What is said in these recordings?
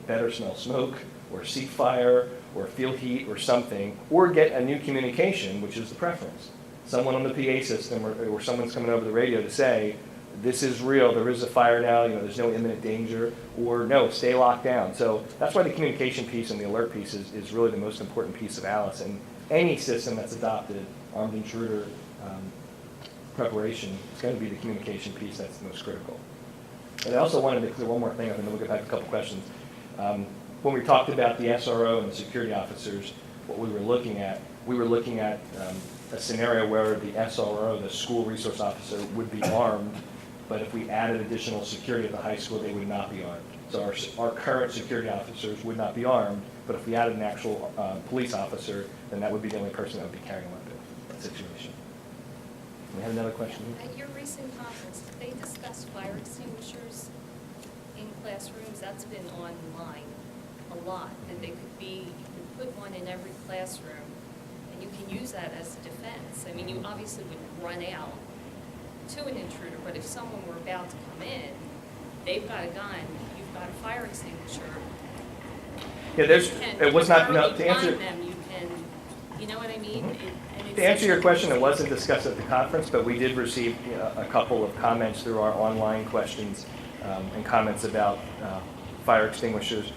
better smell smoke, or see fire, or feel heat, or something, or get a new communication, which is the preference. Someone on the PA system, or someone's coming over the radio to say, this is real, there is a fire now, there's no imminent danger, or no, stay locked down. So that's why the communication piece and the alert piece is really the most important piece of ALICE. And any system that's adopted, armed intruder preparation, is going to be the communication piece that's the most critical. And I also wanted to clear one more thing up, and then we'll get back to a couple questions. When we talked about the SRO and the security officers, what we were looking at a scenario where the SRO, the school resource officer, would be armed, but if we added additional security at the high school, they would not be armed. So our current security officers would not be armed, but if we added an actual police officer, then that would be the only person that would be carrying a weapon in that situation. We have another question. At your recent conference, did they discuss fire extinguishers in classrooms? That's been online a lot, that they could be, you can put one in every classroom, and you can use that as a defense. I mean, you obviously would run out to an intruder, but if someone were about to come in, they've got a gun, you've got a fire extinguisher. Yeah, it was not, no, to answer. Them, you can, you know what I mean? Mm-hmm. To answer your question, it wasn't discussed at the conference, but we did receive a couple of comments through our online questions and comments about fire extinguishers.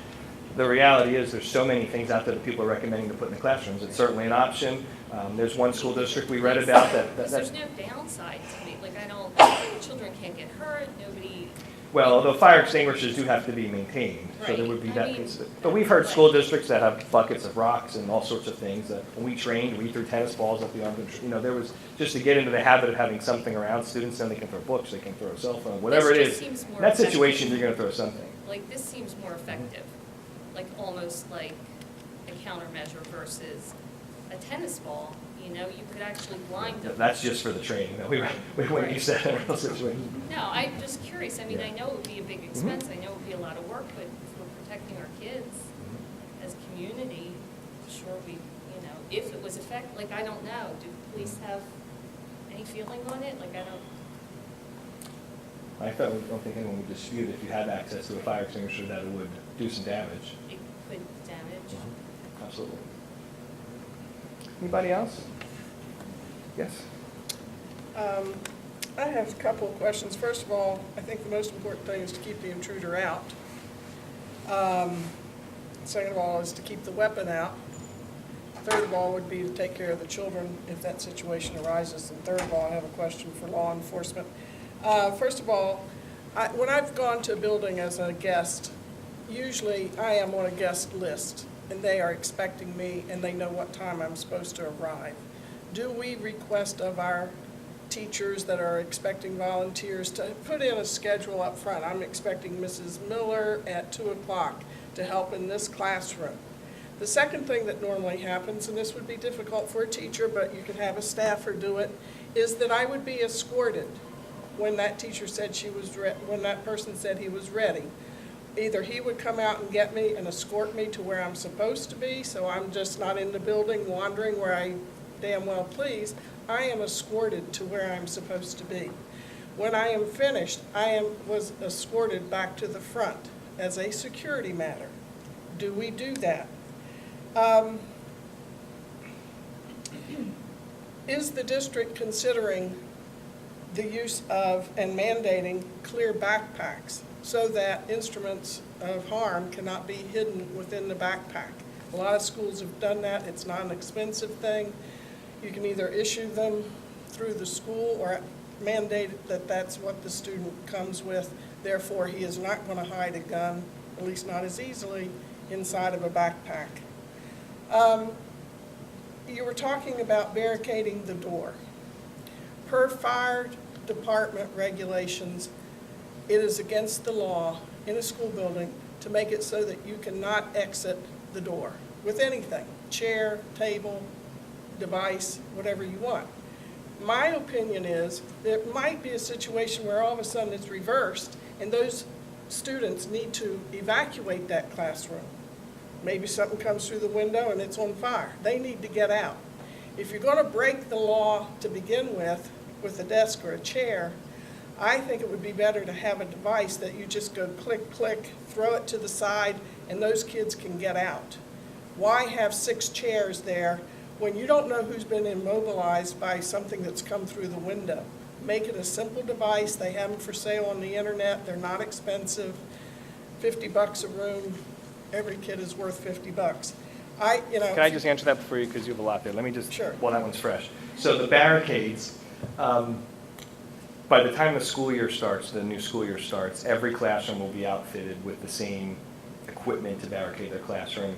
The reality is there's so many things out there that people are recommending to put in the classrooms. It's certainly an option. There's one school district we read about that's... There's no downside to me. Like, I know children can't get hurt, nobody... Well, although fire extinguishers do have to be maintained, so there would be that piece of it. But we've heard school districts that have buckets of rocks and all sorts of things. When we trained, we threw tennis balls at the armed, there was, just to get into the habit of having something around students, then they can throw books, they can throw a cell phone, whatever it is. In that situation, you're going to throw something. Like, this seems more effective, like almost like a countermeasure versus a tennis ball. You could actually blind them. That's just for the training. We wouldn't use that in a real situation. No, I'm just curious. I mean, I know it would be a big expense. I know it would be a lot of work, but if we're protecting our kids as a community, sure if it was effective, like, I don't know. Do police have any feeling on it? Like, I don't think anyone would dispute if you had access to a fire extinguisher that it would do some damage. It could damage. Absolutely. Anybody else? Yes. I have a couple of questions. First of all, I think the most important thing is to keep the intruder out. Second of all is to keep the weapon out. Third of all would be to take care of the children if that situation arises. And third of all, I have a question for law enforcement. First of all, when I've gone to a building as a guest, usually I am on a guest list, and they are expecting me, and they know what time I'm supposed to arrive. Do we request of our teachers that are expecting volunteers to put in a schedule up front? I'm expecting Mrs. Miller at 2 o'clock to help in this classroom. The second thing that normally happens, and this would be difficult for a teacher, but you could have a staffer do it, is that I would be escorted when that teacher said when that person said he was ready. Either he would come out and get me and escort me to where I'm supposed to be, so I'm just not in the building wandering where I damn well please. I am escorted to where I'm supposed to be. When I am finished, was escorted back to the front as a security matter. Do we do that? Is the district considering the use of and mandating clear backpacks so that instruments of harm cannot be hidden within the backpack? A lot of schools have done that. It's not an expensive thing. You can either issue them through the school or mandate that that's what the student comes with. Therefore, he is not going to hide a gun, at least not as easily, inside of a backpack. You were talking about barricading the door. Per fire department regulations, it is against the law in a school building to make it so that you cannot exit the door with anything, chair, table, device, whatever you want. My opinion is there might be a situation where all of a sudden it's reversed and those students need to evacuate that classroom. Maybe something comes through the window and it's on fire. They need to get out. If you're going to break the law to begin with a desk or a chair, I think it would be better to have a device that you just go click, click, throw it to the side, and those kids can get out. Why have 6 chairs there when you don't know who's been immobilized by something that's come through the window? Make it a simple device. They have them for sale on the internet. They're not expensive. $50 a room. Every kid is worth $50. Can I just answer that for you, because you have a lot there? Let me just, Sure. well, that one's fresh. So the barricades, by the time the school year starts, the new school year starts, every classroom will be outfitted with the same equipment to barricade their classroom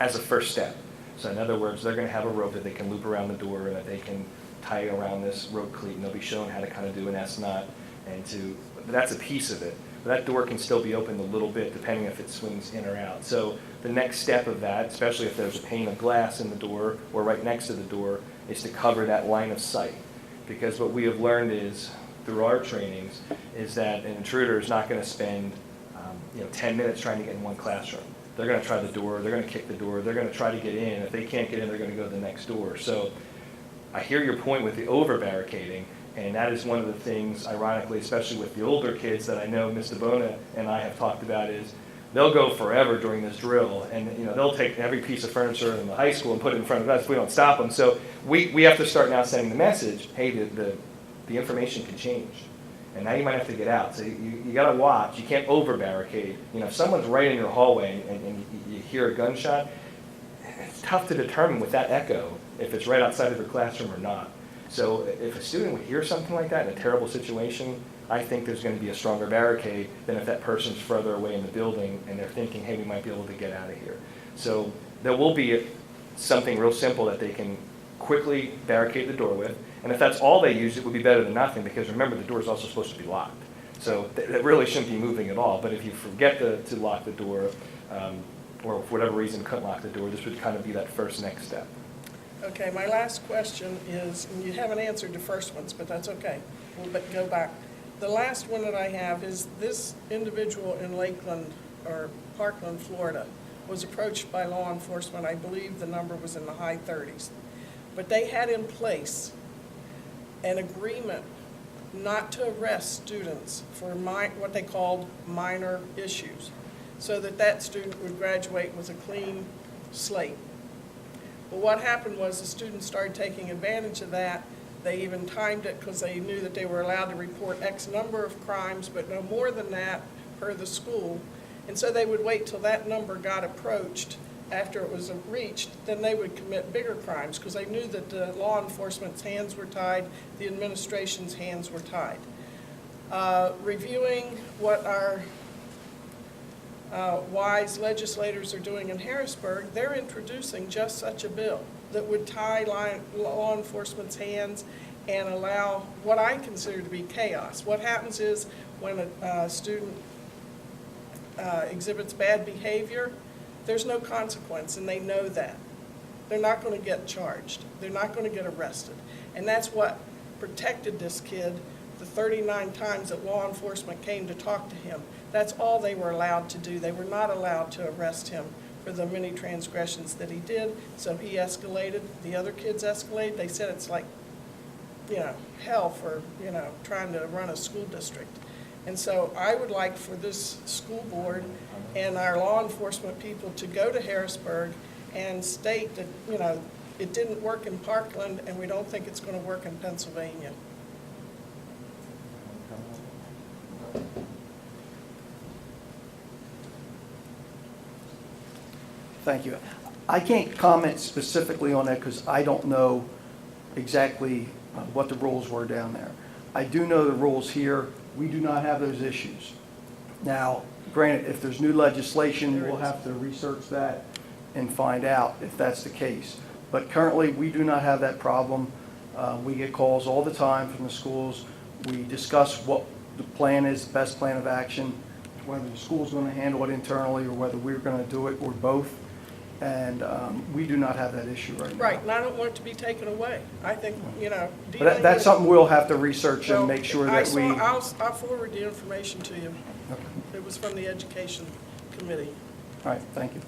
as a first step. So in other words, they're going to have a rope that they can loop around the door and that they can tie around this rope cleat, and they'll be shown how to kind of do an S-knot, that's a piece of it. But that door can still be opened a little bit depending if it swings in or out. So the next step of that, especially if there's a pane of glass in the door or right next to the door, is to cover that line of sight. Because what we have learned is, through our trainings, is that an intruder is not going to spend 10 minutes trying to get in one classroom. They're going to try the door, they're going to kick the door, they're going to try to get in. If they can't get in, they're going to go to the next door. So I hear your point with the over-barricading, and that is one of the things, ironically, especially with the older kids that I know Ms. DeBona and I have talked about, is they'll go forever during this drill, and they'll take every piece of furniture in the high school and put it in front of us if we don't stop them. So we have to start now sending the message, hey, the information can change, and now you might have to get out. So you got to watch. You can't over-barricade. If someone's right in your hallway and you hear a gunshot, it's tough to determine with that echo if it's right outside of your classroom or not. So if a student would hear something like that in a terrible situation, I think there's going to be a stronger barricade than if that person's further away in the building and they're thinking, hey, we might be able to get out of here. So there will be something real simple that they can quickly barricade the door with. And if that's all they use, it would be better than nothing, because remember, the door is also supposed to be locked. So that really shouldn't be moving at all. But if you forget to lock the door, or for whatever reason couldn't lock the door, this would kind of be that first next step. Okay, my last question is, and you haven't answered the first ones, but that's okay. We'll go back. The last one that I have is this individual in Lakeland, or Parkland, Florida, was approached by law enforcement. I believe the number was in the high 30s. But they had in place an agreement not to arrest students for what they called minor issues, so that student would graduate with a clean slate. But what happened was the students started taking advantage of that. They even timed it because they knew that they were allowed to report X number of crimes, but no more than that per the school. And so they would wait till that number got approached. After it was reached, then they would commit bigger crimes because they knew that the law enforcement's hands were tied, the administration's hands were tied. Reviewing what our wise legislators are doing in Harrisburg, they're introducing just such a bill that would tie law enforcement's hands and allow what I consider to be chaos. What happens is when a student exhibits bad behavior, there's no consequence, and they know that. They're not going to get charged. They're not going to get arrested. And that's what protected this kid the 39 times that law enforcement came to talk to him. That's all they were allowed to do. They were not allowed to arrest him for the many transgressions that he did. So he escalated. The other kids escalated. They said it's like, hell for, trying to run a school district. And so I would like for this school board and our law enforcement people to go to Harrisburg and state that, it didn't work in Parkland and we don't think it's going to work in Pennsylvania. Thank you. I can't comment specifically on that because I don't know exactly what the rules were down there. I do know the rules here. We do not have those issues. Now, granted, if there's new legislation, we'll have to research that and find out if that's the case. But currently, we do not have that problem. We get calls all the time from the schools. We discuss what the plan is, the best plan of action, whether the school's going to handle it internally or whether we're going to do it or both. And we do not have that issue right now. Right, and I don't want it to be taken away. I think, But that's something we'll have to research and make sure that we... I'll forward the information to you. Okay. It was from the Education Committee. All right, thank you.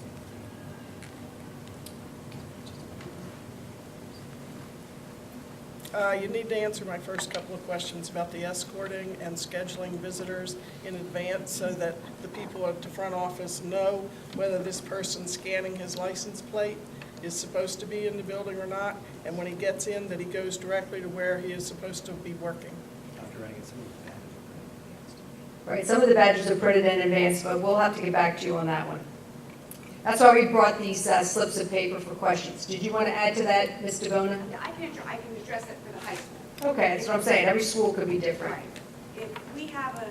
You need to answer my first couple of questions about the escorting and scheduling visitors in advance so that the people at the front office know whether this person scanning his license plate is supposed to be in the building or not, and when he gets in, that he goes directly to where he is supposed to be working. Right, some of the badges are printed in advance, but we'll have to get back to you on that one. That's why we brought these slips of paper for questions. Did you want to add to that, Ms. DeBona? Yeah, I can address it for the high school. Okay, that's what I'm saying. Every school could be different. Right. If we have a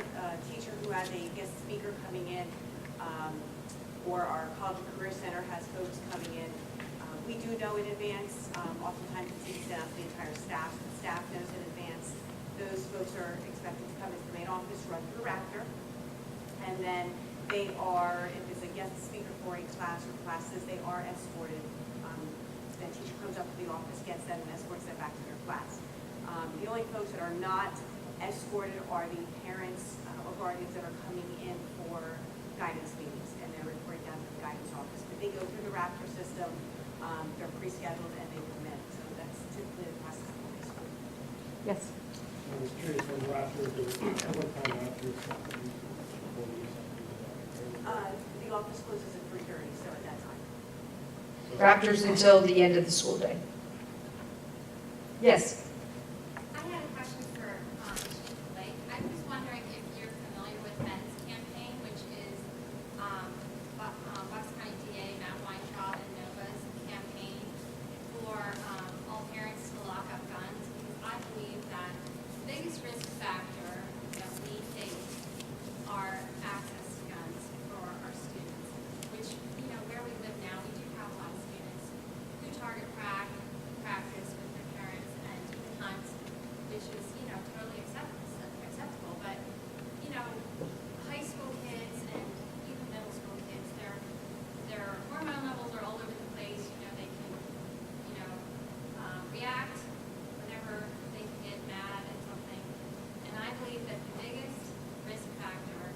teacher who has a guest speaker coming in, or our College and Career Center has folks coming in, we do know in advance. Oftentimes it's sent out to the entire staff. The staff knows in advance. Those folks are expected to come into the main office, run through Raptor, and then they are, if it's a guest speaker for a class or classes, they are escorted. The teacher comes up to the office, gets them, and escorts them back to their class. The only folks that are not escorted are the parents or guardians that are coming in for guidance meetings, and they're reporting down to the guidance office. But they go through the Raptor system, they're pre-scheduled, and they come in. So that's typically the process of high school. Yes. I was curious when Raptor, at what time Raptor stopped? The office closes at 3:30, so at that time. Raptors until the end of the school day. Yes. I had a question for Chief Blake. I was wondering if you're familiar with Ben's campaign, which is Bucks County DA Matt Weintraub and Nova's campaign for all parents to lock up guns. Because I believe that the biggest risk factor that we face are access to guns for our students, which, where we live now, we do have a lot of students who target practice with their parents and even hunt, which is, totally acceptable. But, high school kids and even middle school kids, their hormone levels are all over the place. They can, react whenever they can get mad at something. And I believe that the biggest risk factor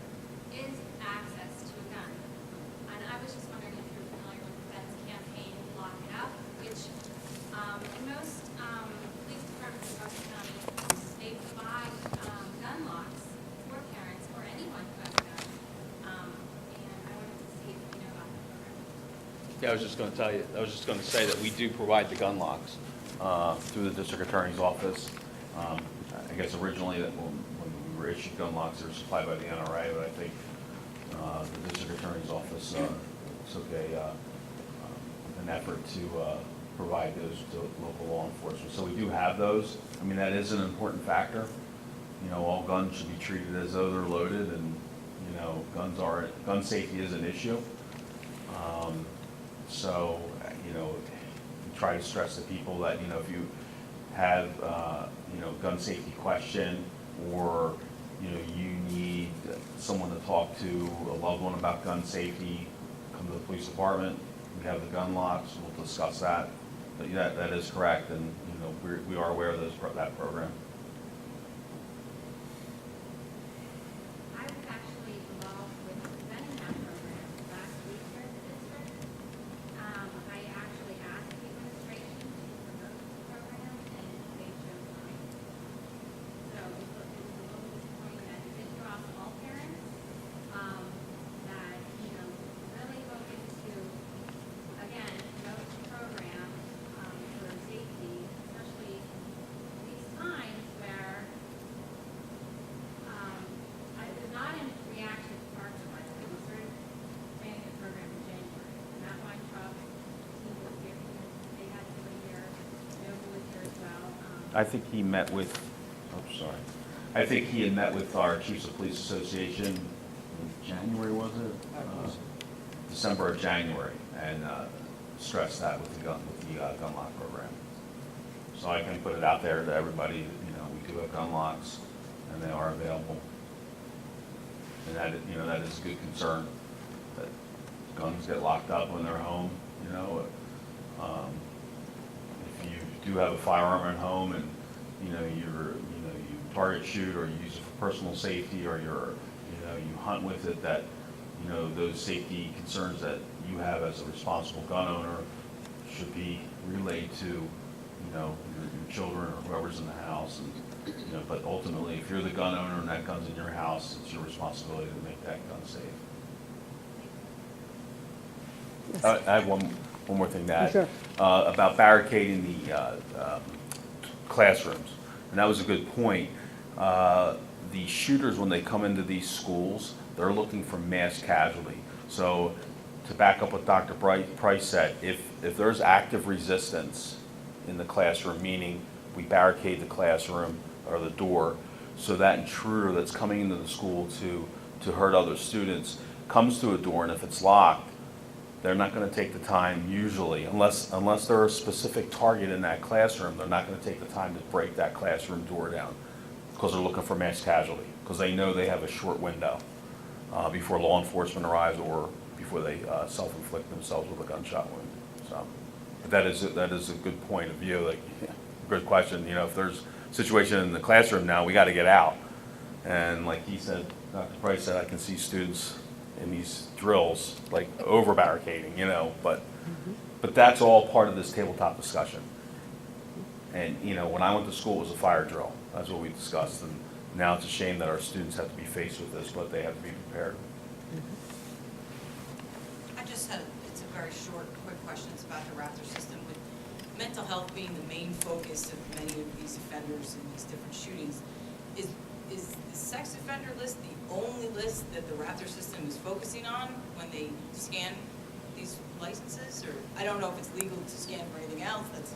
is access to a gun. And I was just wondering if you're familiar with Ben's campaign, Lock It Up, which in most police departments in Bucks County, they provide gun locks for parents or anyone who has a gun. And I wanted to see if you know about that program. Yeah, I was just going to tell you, I was just going to say that we do provide the gun locks through the district attorney's office. I guess originally that when we were issued gun locks, they were supplied by the NRA, but I think the district attorney's office took an effort to provide those to local law enforcement. So we do have those. I mean, that is an important factor. All guns should be treated as though they're loaded, and gun safety is an issue. So, we try to stress to people that, if you have, gun safety question, or, you need someone to talk to, a loved one about gun safety, come to the police department. We have the gun locks, we'll discuss that. But yeah, that is correct, and, we are aware of that program. I was actually involved with presenting that program last week here at the district. I actually asked the administration to promote the program, and they chose mine. So it was a little disappointing that it did draw all parents, that, really look into, again, promote the program for safety, especially in these times where I was not in reaction to Parks Department. We started planning the program in January. And that Weintraub team was here. They had to be here. Nova was here as well. I think he met with, I think he had met with our Chiefs of Police Association in January, was it? December or January, and stressed that with the gun lock program. So I can put it out there to everybody, we do have gun locks, and they are available. And that is a good concern, that guns get locked up when they're home, If you do have a firearm at home and, you target shoot, or you use it for personal safety, or you hunt with it, that, those safety concerns that you have as a responsible gun owner should be relayed to, you know, your children or whoever's in the house. And, you know, but ultimately, if you're the gun owner and that gun's in your house, it's your responsibility to make that gun safe. I have one more thing to add. Sure. About barricading the classrooms, and that was a good point. The shooters, when they come into these schools, they're looking for mass casualty. So to back up what Dr. Price said, if there's active resistance in the classroom, meaning we barricade the classroom or the door, so that intruder that's coming into the school to hurt other students comes to a door, and if it's locked, they're not going to take the time usually, unless they're a specific target in that classroom, they're not going to take the time to break that classroom door down because they're looking for mass casualty, because they know they have a short window before law enforcement arrives or before they self-inflict themselves with a gunshot wound. So, but that is a good point of view. Like, good question. You know, if there's a situation in the classroom now, we got to get out. And like he said, Dr. Price said, I can see students in these drills like over barricading. You know, but that's all part of this tabletop discussion. And you know, when I went to school, it was a fire drill. That's what we discussed. And now it's a shame that our students have to be faced with this, but they have to be prepared. I just had, it's a very short, quick question. It's about the Raptor system. With mental health being the main focus of many of these offenders in these different shootings, is the sex offender list the only list that the Raptor system is focusing on when they scan these licenses? Or I don't know if it's legal to scan for anything else. That's,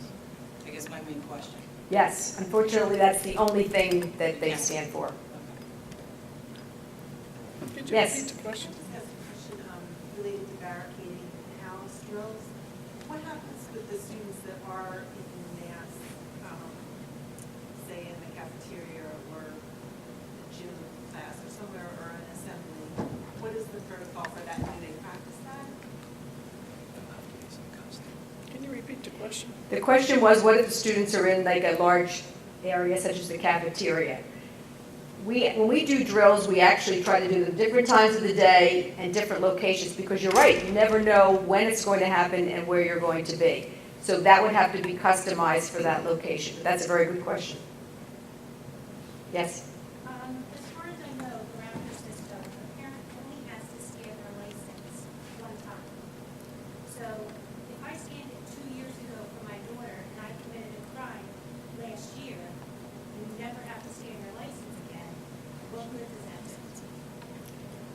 I guess, my main question. Yes, unfortunately, that's the only thing that they stand for. Could you Yes. repeat the question? I just have a question related to barricading house drills. What happens with the students that are in mass, say in the cafeteria or the gym class or somewhere or an assembly? What is the protocol for that? Do they practice that? Can you repeat the question? The question was, what if the students are in like a large area such as the cafeteria? When we do drills, we actually try to do them different times of the day and different locations, because you're right, you never know when it's going to happen and where you're going to be. So that would have to be customized for that location. That's a very good question. Yes? As far as I know, the Raptor system, a parent only has to scan their license one time. So if I scanned it 2 years ago for my daughter and I committed a crime last year, you never have to scan your license again. What good does that do?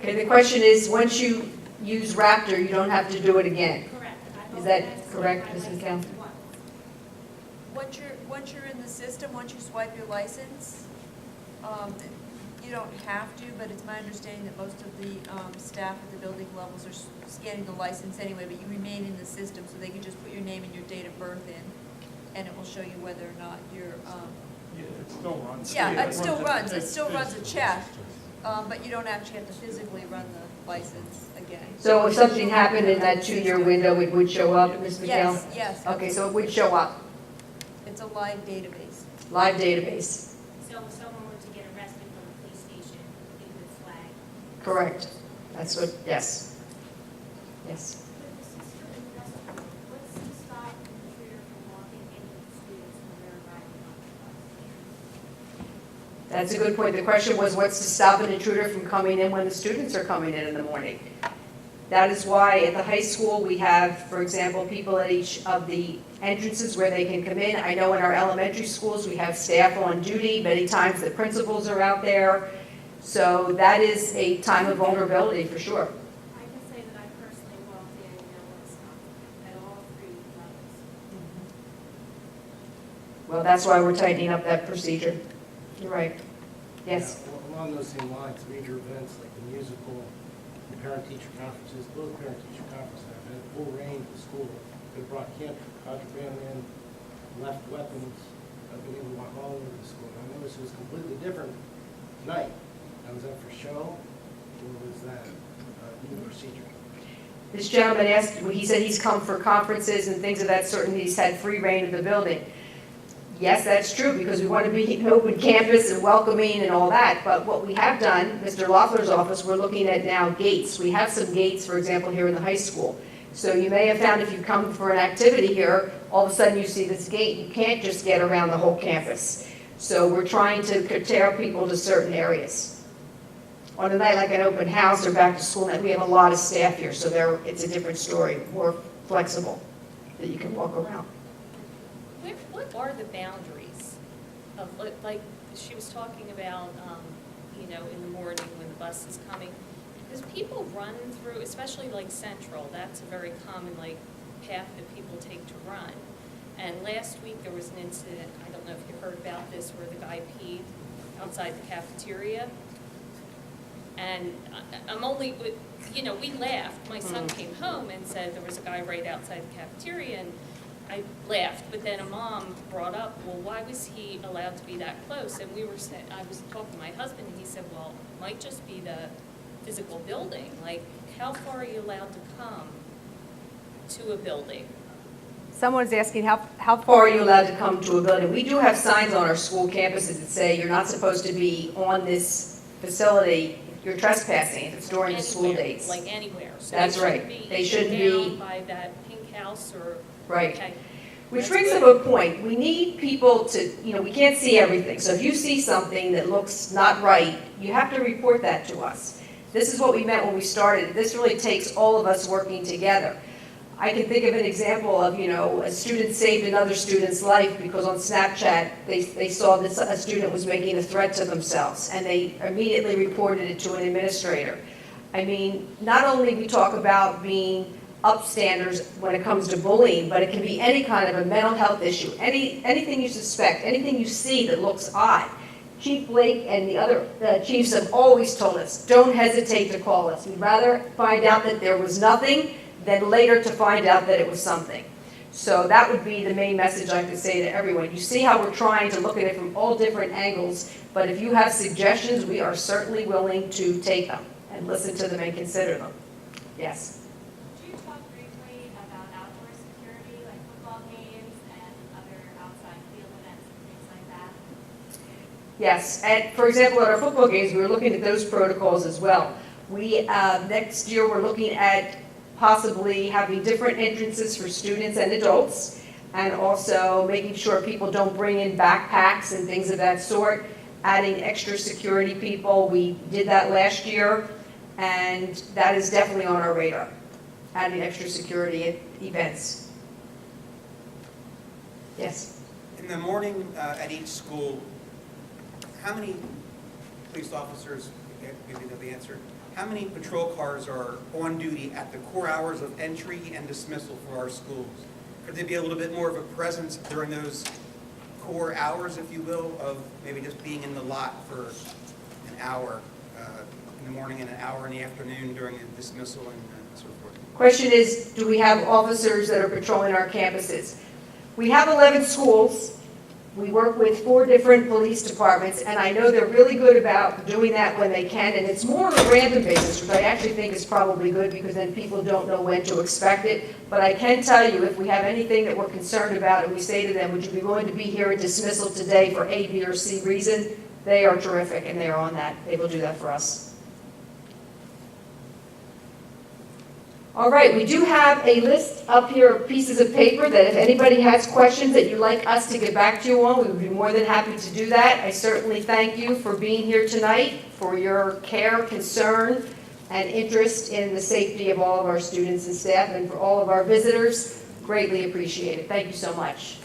Okay, the question is, once you use Raptor, you don't have to do it again. Correct. I've Is only that had to correct, scan my Ms. McCall? license once. Once you're in the system, once you swipe your license, you don't have to, but it's my understanding that most of the staff at the building levels are scanning the license anyway, but you remain in the system, so they can just put your name and your date of birth in, and it will show you whether or not you're, Yeah, it still runs. yeah, it still runs a check, but you don't actually have to physically run the license again. So if something happened in that 2-year window, it would show up, Ms. McHale? Yes, yes. Okay, so it would show up, It's a live database. live database. So if someone were to get arrested from a police station, it would flag. Correct. That's what, yes. Yes. With the system in the restaurant, what's to stop an intruder from walking into the students when they're arriving on the bus? That's a good point. The question was, what's to stop an intruder from coming in when the students are coming in the morning? That is why at the high school, we have, for example, people at each of the entrances where they can come in. I know in our elementary schools, we have staff on duty. Many times the principals are out there. So that is a time of vulnerability for sure. I can say that I personally walked in and no one stopped me at all 3 levels. Well, that's why we're tightening up that procedure. You're right. Yes? Yeah, along those same lines, major events like the musical, the parent-teacher conferences, both parent-teacher conferences have had full reign of the school. They brought camp contraband in, left weapons, been able to walk all over the school. I noticed it was completely different tonight. Now, was that for show, or was that new procedure? This gentleman asked, he said he's come for conferences and things of that sort, and he's had free reign of the building. Yes, that's true, because we want to be an open campus and welcoming and all that, but what we have done, Mr. Loeffler's office, we're looking at now gates. We have some gates, for example, here in the high school. So you may have found if you come for an activity here, all of a sudden you see this gate, you can't just get around the whole campus. So we're trying to curtail people to certain areas. On a night like an open house or back to school night, we have a lot of staff here, so it's a different story, more flexible, that you can walk around. What are the boundaries of, like, she was talking about, in the morning when the bus is coming? Because people run through, especially like Central, that's a very common, like, path that people take to run. And last week, there was an incident, I don't know if you heard about this, where the guy peed outside the cafeteria. And I'm only, we laughed. My son came home and said there was a guy right outside the cafeteria, and I laughed. But then a mom brought up, well, why was he allowed to be that close? And I was talking to my husband, and he said, well, it might just be the physical building. Like, how far are you allowed to come to a building? Someone's asking how far are you allowed to come to a building? We do have signs on our school campuses that say you're not supposed to be on this facility. You're trespassing if it's during the school Anywhere, dates. like anywhere. So That's right. They shouldn't be. Down by that pink house or. Right. Okay. Which That's brings up good. a point. We need people to, we can't see everything. So if you see something that looks not right, you have to report that to us. This is what we meant when we started. This really takes all of us working together. I can think of an example of, a student saved another student's life because on Snapchat, they saw that a student was making a threat to themselves, and they immediately reported it to an administrator. I mean, not only we talk about being upstanders when it comes to bullying, but it can be any kind of a mental health issue, anything you suspect, anything you see that looks odd. Chief Blake and the other chiefs have always told us, don't hesitate to call us. We'd rather find out that there was nothing than later to find out that it was something. So that would be the main message I could say to everyone. You see how we're trying to look at it from all different angles, but if you have suggestions, we are certainly willing to take them and listen to them and consider them. Yes? Could you talk briefly about outdoor security, like football games and other outside field events and things like that? Yes, and for example, at our football games, we were looking at those protocols as well. We, next year, we're looking at possibly having different entrances for students and adults, and also making sure people don't bring in backpacks and things of that sort, adding extra security people. We did that last year, and that is definitely on our radar, adding extra security at events. Yes? In the morning at each school, how many police officers, maybe know the answer, how many patrol cars are on duty at the core hours of entry and dismissal for our schools? Could there be a little bit more of a presence during those core hours, if you will, of maybe just being in the lot for an hour in the morning and an hour in the afternoon during the dismissal and so forth? Question is, do we have officers that are patrolling our campuses? We have 11 schools. We work with 4 different police departments, and I know they're really good about doing that when they can, and it's more on a random basis, which I actually think is probably good because then people don't know when to expect it. But I can tell you, if we have anything that we're concerned about and we say to them, would you be willing to be here at dismissal today for A, B, or C reason, they are terrific, and they are on that. They will do that for us. All right, we do have a list up here of pieces of paper that if anybody has questions that you'd like us to get back to you on, we would be more than happy to do that. I certainly thank you for being here tonight, for your care, concern, and interest in the safety of all of our students and staff, and for all of our visitors. Greatly appreciate it. Thank you so much.